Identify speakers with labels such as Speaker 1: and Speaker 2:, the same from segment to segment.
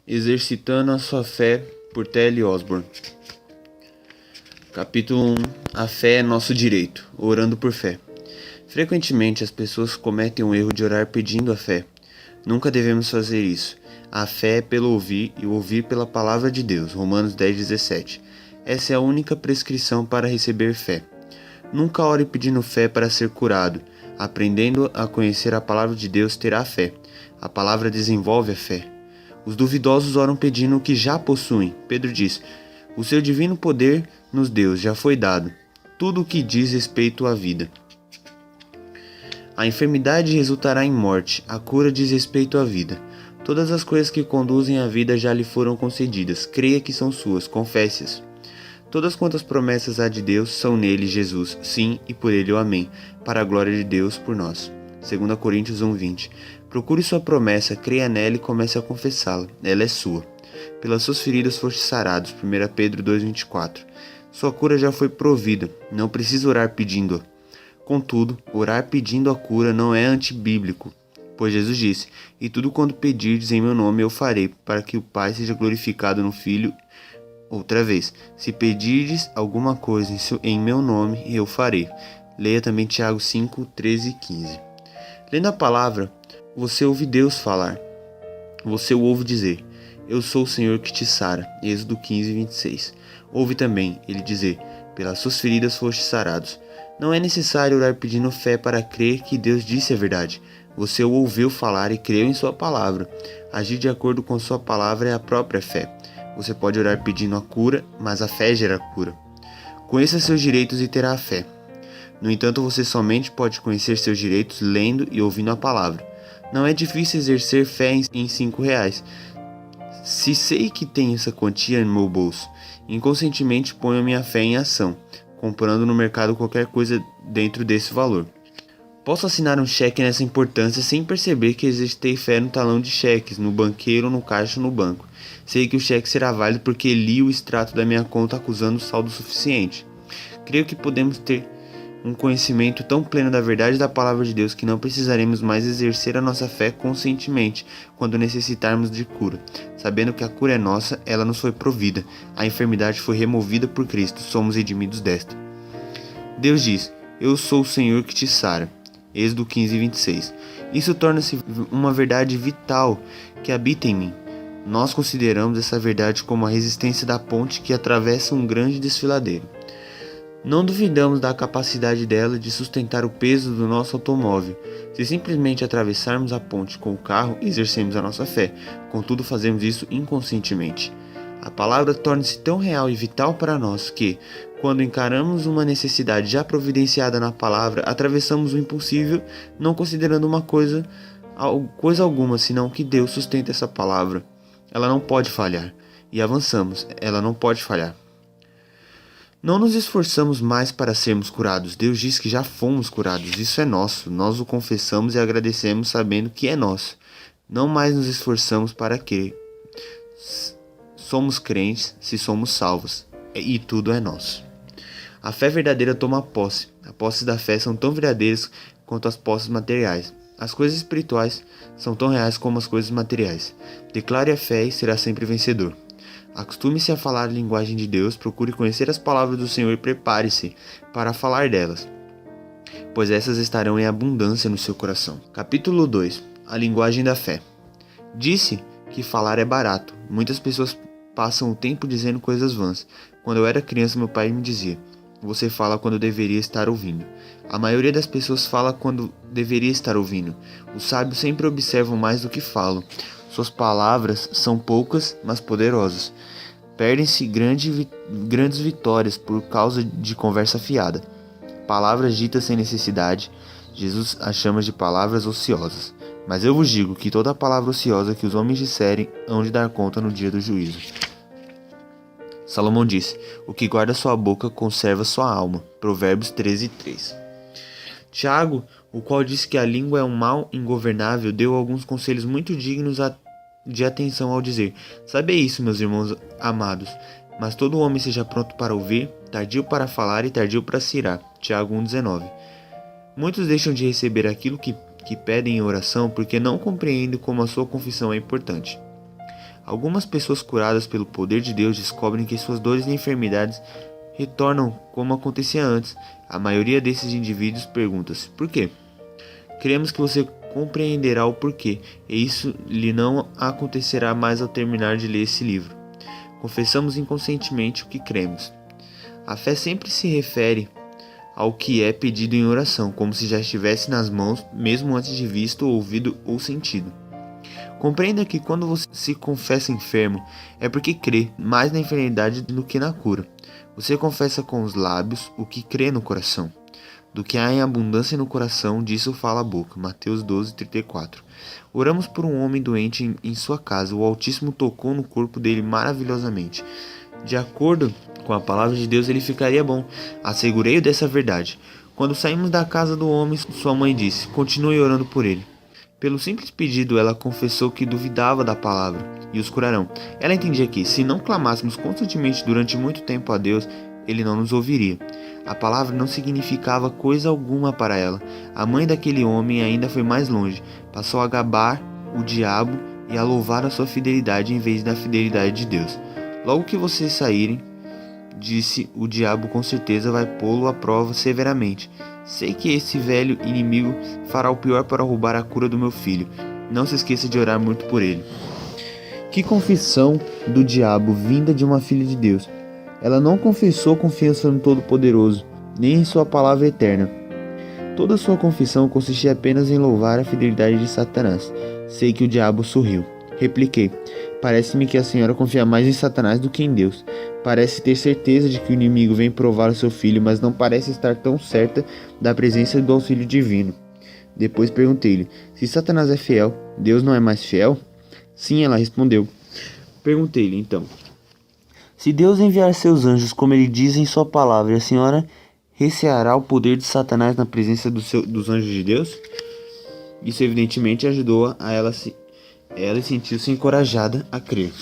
Speaker 1: Exercitando a sua fé, por T.L. Osborne. Capítulo 1. A fé é nosso direito. Orando por fé. Frequentemente as pessoas cometem o erro de orar pedindo a fé. Nunca devemos fazer isso. A fé é pelo ouvir e o ouvir pela palavra de Deus. Romanos 10:17. Essa é a única prescrição para receber fé. Nunca ore pedindo fé para ser curado. Aprendendo a conhecer a palavra de Deus terá fé. A palavra desenvolve a fé. Os duvidosos oram pedindo o que já possuem. Pedro diz: o seu divino poder nos deu, já foi dado, tudo o que diz respeito à vida. A enfermidade resultará em morte, a cura diz respeito à vida. Todas as coisas que conduzem à vida já lhe foram concedidas, creia que são suas, confesse-as. Todas quantas promessas há de Deus são nele, Jesus, sim, e por ele o amém, para a glória de Deus por nós. 2 Coríntios 1:20. Procure sua promessa, creia nela e comece a confessá-la, ela é sua. Pelas suas feridas foste sarados, 1 Pedro 2:24. Sua cura já foi provida, não precisa orar pedindo-a. Contudo, orar pedindo a cura não é antibíblico, pois Jesus disse: e tudo quanto pedirdes em meu nome eu farei, para que o Pai seja glorificado no Filho. Outra vez, se pedirdes alguma coisa em meu nome, eu farei. Leia também Tiago 5:13 e 15. Lendo a palavra, você ouve Deus falar. Você o ouve dizer: eu sou o Senhor que te sara. Êxodo 15:26. Ouve também ele dizer: pelas suas feridas fostes sarados. Não é necessário orar pedindo fé para crer que Deus disse a verdade. Você o ouviu falar e creu em sua palavra. Agir de acordo com sua palavra é a própria fé. Você pode orar pedindo a cura, mas a fé gera a cura. Conheça seus direitos e terá a fé. No entanto, você somente pode conhecer seus direitos lendo e ouvindo a palavra. Não é difícil exercer fé em R$5. Se sei que tenho essa quantia no meu bolso, inconscientemente ponho minha fé em ação, comprando no mercado qualquer coisa dentro desse valor. Posso assinar um cheque nessa importância sem perceber que exercitei fé no talão de cheques, no banqueiro, no caixa ou no banco. Sei que o cheque será válido porque li o extrato da minha conta acusando saldo suficiente. Creio que podemos ter um conhecimento tão pleno da verdade da palavra de Deus que não precisaremos mais exercer a nossa fé conscientemente quando necessitarmos de cura. Sabendo que a cura é nossa, ela nos foi provida. A enfermidade foi removida por Cristo, somos redimidos desta. Deus diz: eu sou o Senhor que te sara. Êxodo 15:26. Isso torna-se uma verdade vital que habita em mim. Nós consideramos essa verdade como a resistência da ponte que atravessa um grande desfiladeiro. Não duvidamos da capacidade dela de sustentar o peso do nosso automóvel. Se simplesmente atravessarmos a ponte com o carro, exercemos a nossa fé. Contudo, fazemos isso inconscientemente. A palavra torna-se tão real e vital para nós que, quando encaramos uma necessidade já providenciada na palavra, atravessamos o impossível, não considerando uma coisa alguma, senão que Deus sustenta essa palavra. Ela não pode falhar. E avançamos. Ela não pode falhar. Não nos esforçamos mais para sermos curados. Deus diz que já fomos curados. Isso é nosso. Nós o confessamos e agradecemos sabendo que é nosso. Não mais nos esforçamos para crer. Somos crentes se somos salvos. E tudo é nosso. A fé verdadeira toma posse. As posses da fé são tão verdadeiras quanto as posses materiais. As coisas espirituais são tão reais como as coisas materiais. Declare a fé e será sempre vencedor. Acostume-se a falar a linguagem de Deus, procure conhecer as palavras do Senhor e prepare-se para falar delas, pois essas estarão em abundância no seu coração. Capítulo 2. A linguagem da fé. Disse que falar é barato. Muitas pessoas passam o tempo dizendo coisas vãs. Quando eu era criança, meu pai me dizia: você fala quando deveria estar ouvindo. A maioria das pessoas fala quando deveria estar ouvindo. Os sábios sempre observam mais do que falam. Suas palavras são poucas, mas poderosas. Perdem-se grandes vitórias por causa de conversa fiada. Palavras ditas sem necessidade, Jesus as chama de palavras ociosas. Mas eu vos digo que toda palavra ociosa que os homens disserem hão de dar conta no dia do juízo. Salomão disse: o que guarda sua boca conserva sua alma. Provérbios 13:3. Tiago, o qual disse que a língua é um mal ingovernável, deu alguns conselhos muito dignos de atenção ao dizer: sabe isso, meus irmãos amados, mas todo homem seja pronto para ouvir, tardio para falar e tardio para se irar. Tiago 1:19. Muitos deixam de receber aquilo que pedem em oração porque não compreendem como a sua confissão é importante. Algumas pessoas curadas pelo poder de Deus descobrem que suas dores e enfermidades retornam como acontecia antes. A maioria desses indivíduos pergunta-se: por quê? Queremos que você compreenderá o porquê, e isso lhe não acontecerá mais ao terminar de ler esse livro. Confessamos inconscientemente o que cremos. A fé sempre se refere ao que é pedido em oração, como se já estivesse nas mãos, mesmo antes de visto, ouvido ou sentido. Compreenda que quando você se confessa enfermo, é porque crê mais na enfermidade do que na cura. Você confessa com os lábios o que crê no coração. Do que há em abundância no coração, disso fala a boca. Mateus 12:34. Oramos por um homem doente em sua casa. O Altíssimo tocou no corpo dele maravilhosamente. De acordo com a palavra de Deus, ele ficaria bom. Assegurei-o dessa verdade. Quando saímos da casa do homem, sua mãe disse: continue orando por ele. Pelo simples pedido, ela confessou que duvidava da palavra e os curarão. Ela entendia que, se não clamássemos constantemente durante muito tempo a Deus, ele não nos ouviria. A palavra não significava coisa alguma para ela. A mãe daquele homem ainda foi mais longe. Passou a gabar o diabo e a louvar a sua fidelidade em vez da fidelidade de Deus. Logo que vocês saírem, disse, o diabo com certeza vai pô-lo à prova severamente. Sei que esse velho inimigo fará o pior para roubar a cura do meu filho. Não se esqueça de orar muito por ele. Que confissão do diabo vinda de uma filha de Deus. Ela não confessou confiança no Todo-Poderoso, nem em sua palavra eterna. Toda sua confissão consistia apenas em louvar a fidelidade de Satanás. Sei que o diabo sorriu. Repliquei: parece-me que a senhora confia mais em Satanás do que em Deus. Parece ter certeza de que o inimigo vem provar o seu filho, mas não parece estar tão certa da presença do auxílio divino. Depois perguntei-lhe: se Satanás é fiel, Deus não é mais fiel? Sim, ela respondeu. Perguntei-lhe então: se Deus enviar seus anjos, como ele diz em sua palavra, a senhora receará o poder de Satanás na presença dos anjos de Deus? Isso evidentemente ajudou a ela sentiu-se encorajada a crer.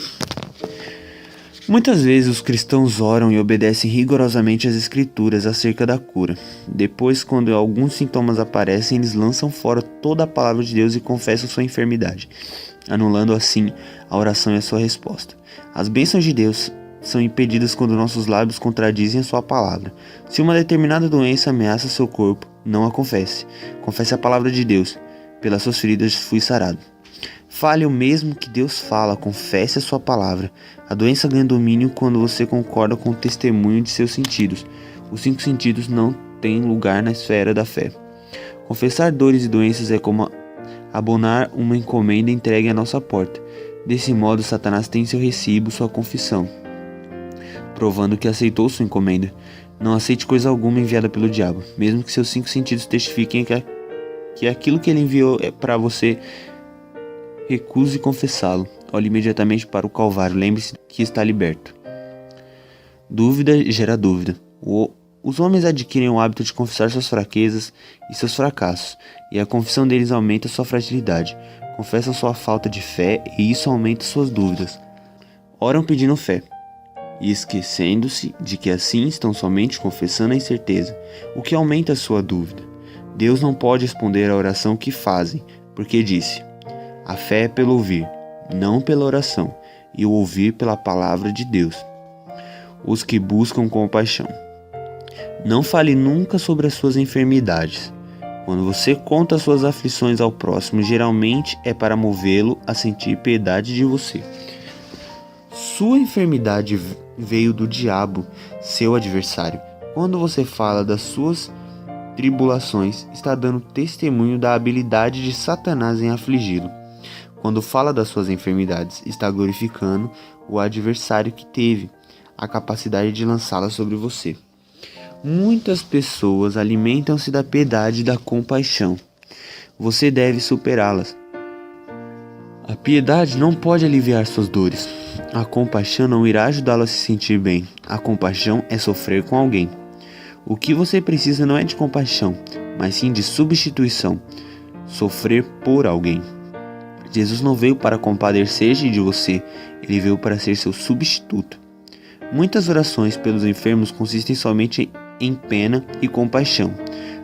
Speaker 1: Muitas vezes os cristãos oram e obedecem rigorosamente às escrituras acerca da cura. Depois, quando alguns sintomas aparecem, eles lançam fora toda a palavra de Deus e confessam sua enfermidade, anulando assim a oração e a sua resposta. As bênçãos de Deus são impedidas quando nossos lábios contradizem a sua palavra. Se uma determinada doença ameaça seu corpo, não a confesse. Confesse a palavra de Deus. Pelas suas feridas fui sarado. Fale o mesmo que Deus fala, confesse a sua palavra. A doença ganha domínio quando você concorda com o testemunho de seus sentidos. Os 5 sentidos não têm lugar na esfera da fé. Confessar dores e doenças é como abonar uma encomenda entregue à nossa porta. Desse modo, Satanás tem seu recibo, sua confissão, provando que aceitou sua encomenda. Não aceite coisa alguma enviada pelo diabo, mesmo que seus 5 sentidos testifiquem que aquilo que ele enviou é para você. Recuse confessá-lo. Olhe imediatamente para o Calvário. Lembre-se que está liberto. Dúvida gera dúvida. Os homens adquirem o hábito de confessar suas fraquezas e seus fracassos, e a confissão deles aumenta sua fragilidade. Confessam sua falta de fé e isso aumenta suas dúvidas. Oram pedindo fé, e esquecendo-se de que assim estão somente confessando a incerteza, o que aumenta sua dúvida. Deus não pode responder à oração que fazem, porque disse: a fé é pelo ouvir, não pela oração, e o ouvir pela palavra de Deus. Os que buscam compaixão. Não fale nunca sobre as suas enfermidades. Quando você conta as suas aflições ao próximo, geralmente é para movê-lo a sentir piedade de você. Sua enfermidade veio do diabo, seu adversário. Quando você fala das suas tribulações, está dando testemunho da habilidade de Satanás em afligi-lo. Quando fala das suas enfermidades, está glorificando o adversário que teve a capacidade de lançá-las sobre você. Muitas pessoas alimentam-se da piedade e da compaixão. Você deve superá-las. A piedade não pode aliviar suas dores. A compaixão não irá ajudá-lo a se sentir bem. A compaixão é sofrer com alguém. O que você precisa não é de compaixão, mas sim de substituição. Sofrer por alguém. Jesus não veio para compadecer-se de você, ele veio para ser seu substituto. Muitas orações pelos enfermos consistem somente em pena e compaixão.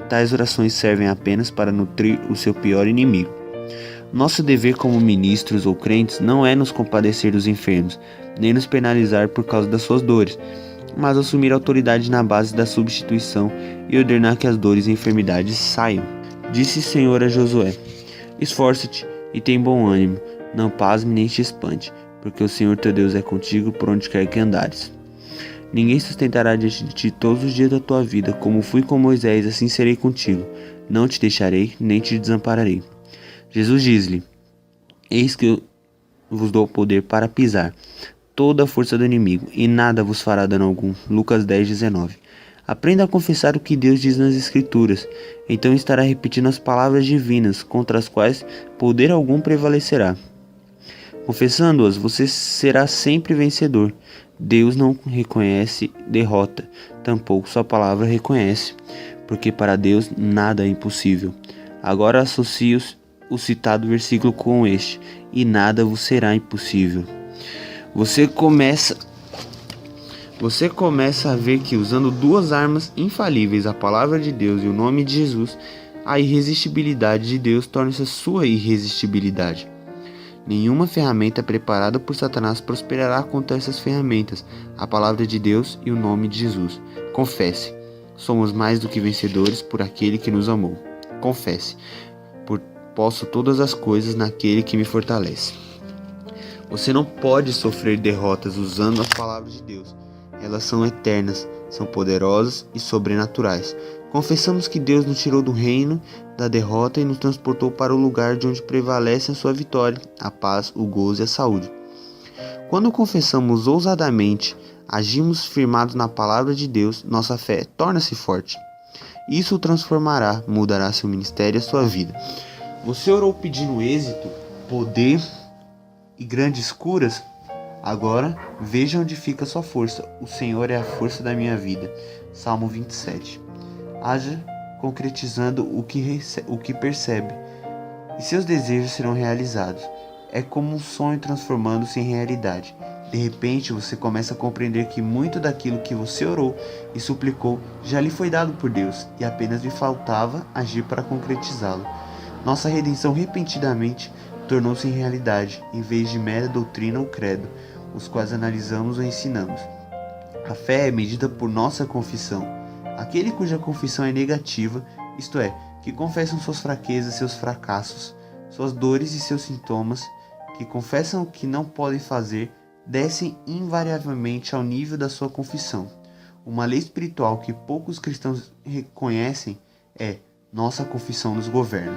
Speaker 1: Tais orações servem apenas para nutrir o seu pior inimigo. Nosso dever como ministros ou crentes não é nos compadecer dos enfermos, nem nos penalizar por causa das suas dores, mas assumir autoridade na base da substituição e ordenar que as dores e enfermidades saiam. Disse o Senhor a Josué: esforça-te e tem bom ânimo, não pasme nem te espante, porque o Senhor teu Deus é contigo por onde quer que andares. Ninguém sustentará diante de ti todos os dias da tua vida, como fui com Moisés, assim serei contigo. Não te deixarei, nem te desampararei. Jesus diz-lhe: eis que eu vos dou poder para pisar toda a força do inimigo, e nada vos fará dano algum. Lucas 10:19. Aprenda a confessar o que Deus diz nas Escrituras, então estará repetindo as palavras divinas, contra as quais poder algum prevalecerá. Confessando-as, você será sempre vencedor. Deus não reconhece derrota, tampouco sua palavra reconhece, porque para Deus nada é impossível. Agora associe o citado versículo com este: e nada vos será impossível. Você começa a ver que, usando duas armas infalíveis, a palavra de Deus e o nome de Jesus, a irresistibilidade de Deus torna-se a sua irresistibilidade. Nenhuma ferramenta preparada por Satanás prosperará contra essas ferramentas, a palavra de Deus e o nome de Jesus. Confesse: somos mais do que vencedores por aquele que nos amou. Confesse: posso todas as coisas naquele que me fortalece. Você não pode sofrer derrotas usando as palavras de Deus. Elas são eternas, são poderosas e sobrenaturais. Confessamos que Deus nos tirou do reino da derrota e nos transportou para o lugar de onde prevalece a sua vitória, a paz, o gozo e a saúde. Quando confessamos ousadamente, agimos firmados na palavra de Deus, nossa fé torna-se forte. Isso o transformará, mudará seu ministério e a sua vida. Você orou pedindo êxito, poder e grandes curas? Agora, veja onde fica sua força. O Senhor é a força da minha vida. Salmo 27. Haja concretizando o que percebe, e seus desejos serão realizados. É como um sonho transformando-se em realidade. De repente, você começa a compreender que muito daquilo que você orou e suplicou já lhe foi dado por Deus, e apenas lhe faltava agir para concretizá-lo. Nossa redenção repentinamente tornou-se em realidade, em vez de mera doutrina ou credo, os quais analisamos ou ensinamos. A fé é medida por nossa confissão. Aquele cuja confissão é negativa, isto é, que confessam suas fraquezas, seus fracassos, suas dores e seus sintomas, que confessam o que não podem fazer, descem invariavelmente ao nível da sua confissão. Uma lei espiritual que poucos cristãos reconhecem é: nossa confissão nos governa.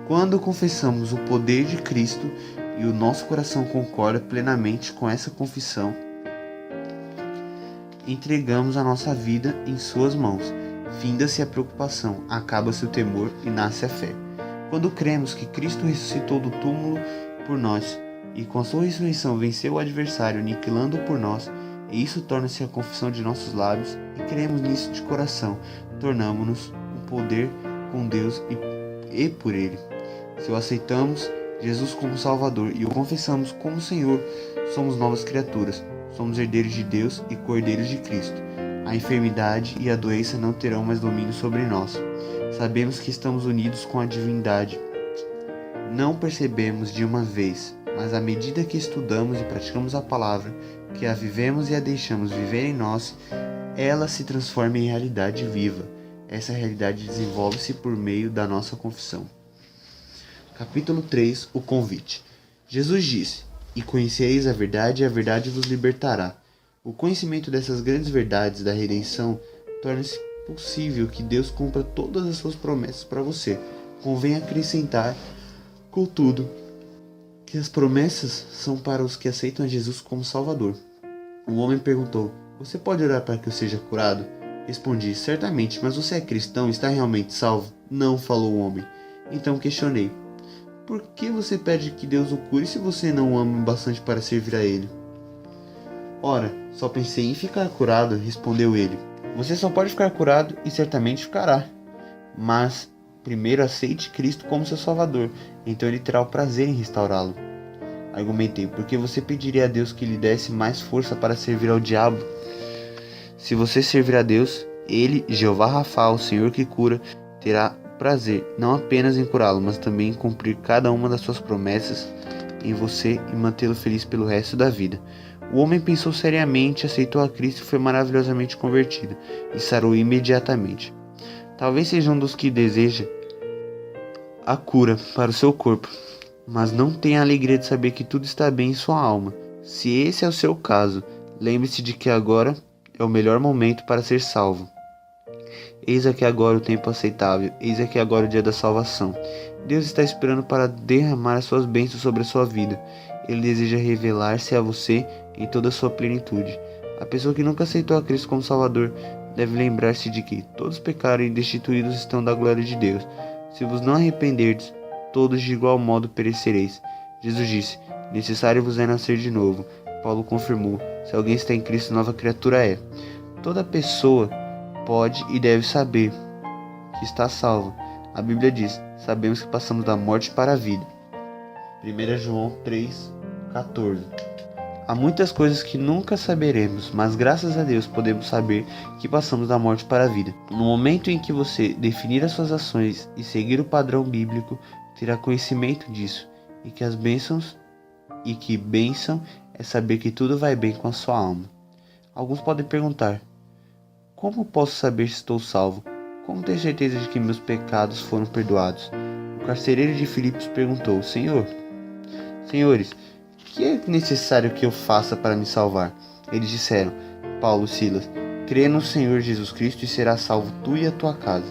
Speaker 1: Quando confessamos o poder de Cristo e o nosso coração concorda plenamente com essa confissão, entregamos a nossa vida em suas mãos. Finda-se a preocupação, acaba-se o temor e nasce a fé. Quando cremos que Cristo ressuscitou do túmulo por nós e com a sua ressurreição venceu o adversário, aniquilando-o por nós, e isso torna-se a confissão de nossos lábios, e cremos nisso de coração, tornamo-nos um poder com Deus e por Ele. Se o aceitamos, Jesus como Salvador, e o confessamos como Senhor, somos novas criaturas. Somos herdeiros de Deus e cordeiros de Cristo. A enfermidade e a doença não terão mais domínio sobre nós. Sabemos que estamos unidos com a divindade. Não percebemos de uma vez, mas à medida que estudamos e praticamos a palavra, que a vivemos e a deixamos viver em nós, ela se transforma em realidade viva. Essa realidade desenvolve-se por meio da nossa confissão. Capítulo 3. O convite. Jesus disse: e conhecereis a verdade, e a verdade vos libertará. O conhecimento dessas grandes verdades da redenção torna-se possível que Deus cumpra todas as suas promessas para você. Convém acrescentar, contudo, que as promessas são para os que aceitam a Jesus como Salvador. O homem perguntou: você pode orar para que eu seja curado? Respondi: certamente, mas você é cristão e está realmente salvo? Não, falou o homem. Então questionei: por que você pede que Deus o cure se você não o ama bastante para servir a Ele? Ora, só pensei em ficar curado, respondeu ele. Você só pode ficar curado e certamente ficará. Mas primeiro aceite Cristo como seu Salvador, então Ele terá o prazer em restaurá-lo. Argumentei: por que você pediria a Deus que lhe desse mais força para servir ao diabo? Se você servir a Deus, Ele, Jeová Rafa, o Senhor que cura, terá prazer, não apenas em curá-lo, mas também em cumprir cada uma das suas promessas em você e mantê-lo feliz pelo resto da vida. O homem pensou seriamente, aceitou a Cristo e foi maravilhosamente convertido, e sarou imediatamente. Talvez seja um dos que deseja a cura para o seu corpo, mas não tem a alegria de saber que tudo está bem em sua alma. Se esse é o seu caso, lembre-se de que agora é o melhor momento para ser salvo. Eis aqui agora o tempo aceitável, eis aqui agora o dia da salvação. Deus está esperando para derramar as suas bênçãos sobre a sua vida. Ele deseja revelar-se a você em toda a sua plenitude. A pessoa que nunca aceitou a Cristo como Salvador deve lembrar-se de que todos pecaram e destituídos estão da glória de Deus. Se vos não arrependerdes, todos de igual modo perecereis. Jesus disse, necessário vos é nascer de novo. Paulo confirmou, se alguém está em Cristo, nova criatura é. Toda pessoa pode e deve saber que está salvo. A Bíblia diz, sabemos que passamos da morte para a vida. 1 João 3,14. Há muitas coisas que nunca saberemos, mas graças a Deus podemos saber que passamos da morte para a vida. No momento em que você definir as suas ações e seguir o padrão bíblico, terá conhecimento disso e que bênção é saber que tudo vai bem com a sua alma. Alguns podem perguntar, como posso saber se estou salvo? Como ter certeza de que meus pecados foram perdoados? O carcereiro de Filipos perguntou, Senhores, o que é necessário que eu faça para me salvar? Eles disseram, Paulo e Silas, crê no Senhor Jesus Cristo e serás salvo tu e a tua casa.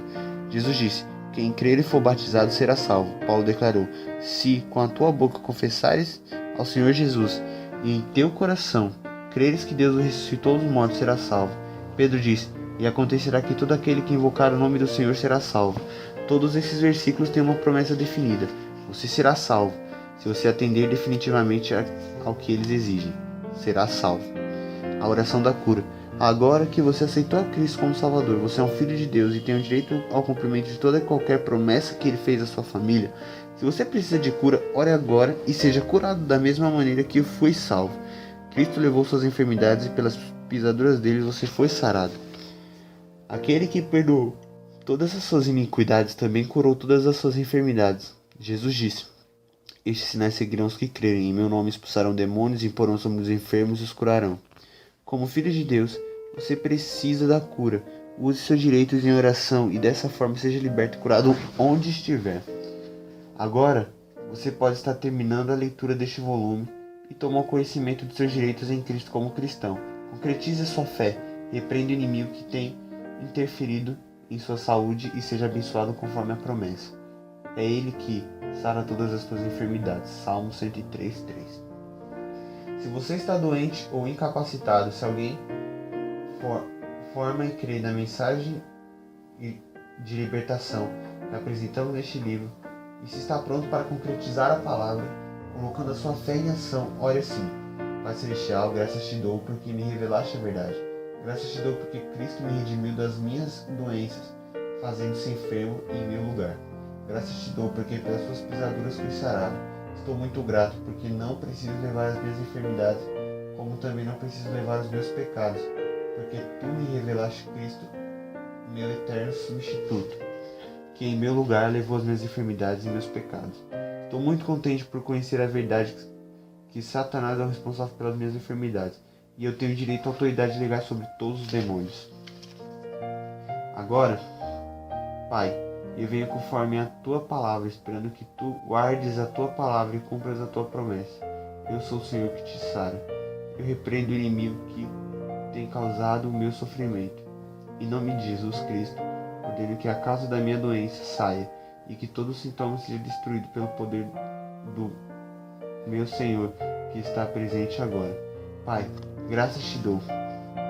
Speaker 1: Jesus disse, quem crer e for batizado será salvo. Paulo declarou, se com a tua boca confessares ao Senhor Jesus e em teu coração creres que Deus o ressuscitou dos mortos, será salvo. Pedro disse, e acontecerá que todo aquele que invocar o nome do Senhor será salvo. Todos esses versículos têm uma promessa definida. Você será salvo. Se você atender definitivamente ao que eles exigem, será salvo. A oração da cura. Agora que você aceitou a Cristo como Salvador, você é um filho de Deus e tem o direito ao cumprimento de toda e qualquer promessa que Ele fez à sua família. Se você precisa de cura, ore agora e seja curado da mesma maneira que foi salvo. Cristo levou suas enfermidades e pelas pisaduras dele você foi sarado. Aquele que perdoou todas as suas iniquidades também curou todas as suas enfermidades. Jesus disse, estes sinais seguirão os que crerem, em meu nome expulsarão demônios, imporão sobre os enfermos e os curarão. Como filho de Deus, você precisa da cura. Use seus direitos em oração e dessa forma seja liberto e curado onde estiver. Agora, você pode estar terminando a leitura deste volume e tomar conhecimento de seus direitos em Cristo como cristão. Concretize a sua fé, repreenda o inimigo que tem interferido em sua saúde e seja abençoado conforme a promessa. É Ele que sara todas as suas enfermidades. Salmo 103, 3. Se você está doente ou incapacitado, se alguém forma e crê na mensagem de libertação que apresentamos neste livro, e se está pronto para concretizar a palavra, colocando a sua fé em ação, ore assim. Pai Celestial, graças te dou porque me revelaste a verdade. Graças te dou porque Cristo me redimiu das minhas doenças, fazendo-se enfermo em meu lugar. Graças te dou porque pelas suas pisaduras fui sarado. Estou muito grato porque não preciso levar as minhas enfermidades, como também não preciso levar os meus pecados, porque tu me revelaste Cristo, meu eterno substituto, que em meu lugar levou as minhas enfermidades e meus pecados. Estou muito contente por conhecer a verdade que Satanás é o responsável pelas minhas enfermidades, e eu tenho direito à autoridade de ligar sobre todos os demônios. Agora, Pai, eu venho conforme a tua palavra, esperando que tu guardes a tua palavra e cumpras a tua promessa. Eu sou o Senhor que te sara. Eu repreendo o inimigo que tem causado o meu sofrimento. Em nome de Jesus Cristo, ordeno que a causa da minha doença saia e que todo sintoma seja destruído pelo poder do meu Senhor que está presente agora. Pai, graças te dou,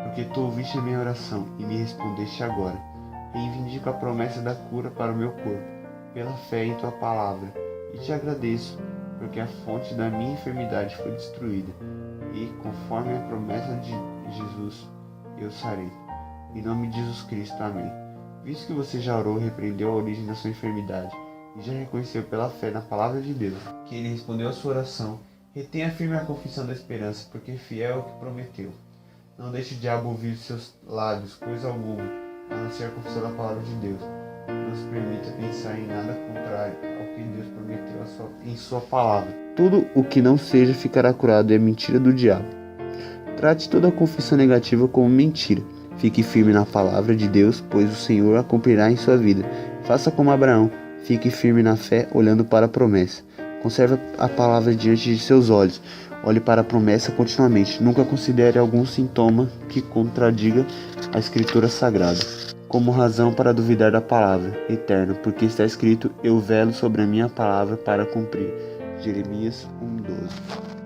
Speaker 1: porque tu ouviste a minha oração e me respondeste agora. Reivindico a promessa da cura para o meu corpo, pela fé em tua palavra, e te agradeço, porque a fonte da minha enfermidade foi destruída, e, conforme a promessa de Jesus, eu sarei. Em nome de Jesus Cristo, amém. Visto que você já orou e repreendeu a origem da sua enfermidade, e já reconheceu pela fé na palavra de Deus, que Ele respondeu a sua oração, retenha firme a confissão da esperança, porque fiel é o que prometeu. Não deixe o diabo ouvir seus lábios, coisa alguma, a não ser a confissão da palavra de Deus. nos permita pensar em nada contrário ao que Deus prometeu em sua palavra. Tudo o que não seja ficará curado, é mentira do diabo. Trate toda confissão negativa como mentira. Fique firme na palavra de Deus, pois o Senhor a cumprirá em sua vida. Faça como Abraão, fique firme na fé, olhando para a promessa. Conserve a palavra diante de seus olhos. Olhe para a promessa continuamente. Nunca considere algum sintoma que contradiga a Escritura Sagrada como razão para duvidar da palavra eterna, porque está escrito: eu velo sobre a minha palavra para cumprir. Jeremias 1:12.